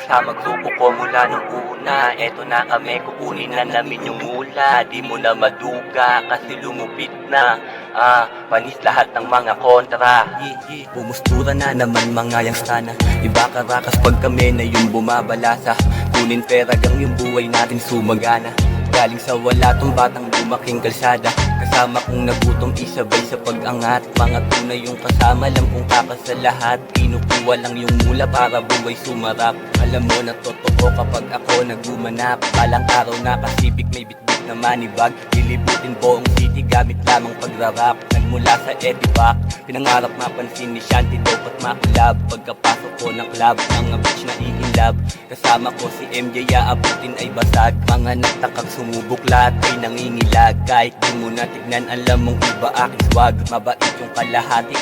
Kasama grupo ko mula nung una. Eto na kami, kukunin na namin yung mula. Di mo na maduga kasi lumupit na. Panis lahat ng mga kontra. Pumustura na naman mga yang sana. Iba karakas pag kami na yung bumabalasa. Kunin pera gang yung buhay natin sumagana. Galing sa wala tong batang lumaking kalsada. Kasama kong nagutom isabay sa pag-angat. Mga tunay yung kasama, alam kong kakas sa lahat. Kinukuha lang yung mula para buhay sumarap. Alam mo na totoo kapag ako nagumanap. Balang araw nakasibik may bitbit na manibag. Lilibutin buong city gamit lamang pagrarap. Nagmula sa Edivac, pinangarap mapansin ni Shanty dapat makulab. Pagkapasok ko ng club, mga bitch na iinlab. Kasama ko si MJ, aabutin ay basag. Mga nagtakang sumubok lahat ay nangingilag. Kahit di mo na tignan, alam mong iba aking swag. Mabait yung kalahati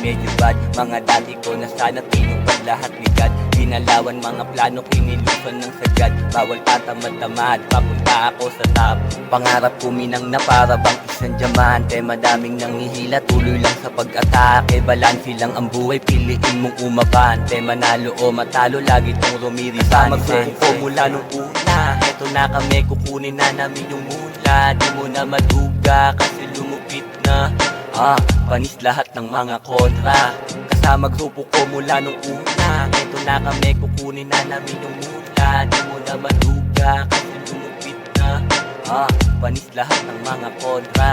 medyo bad. Mga dati ko na sana tinupad lahat ni God. Ginalawan mga plano, kinilusan ng sagad. Bawal tatamad-tamad, papunta ako sa top. Pangarap kuminang na para bang isang diamante. Madaming nanghihila, tuloy lang sa pag-atake. Balansi lang ang buhay, piliin mong umabante. Manalo o matalo, lagi tong rumirisan. Magsuko mula nung una. Eto na kami, kukunin na namin yung mula. Di mo na maduga kasi lumupit na. Panis lahat ng mga kontra. Kasama grupo ko mula nung una. Eto na kami, kukunin na namin yung mula. Di mo na maduga kasi lumupit na. Panis lahat ng mga kontra.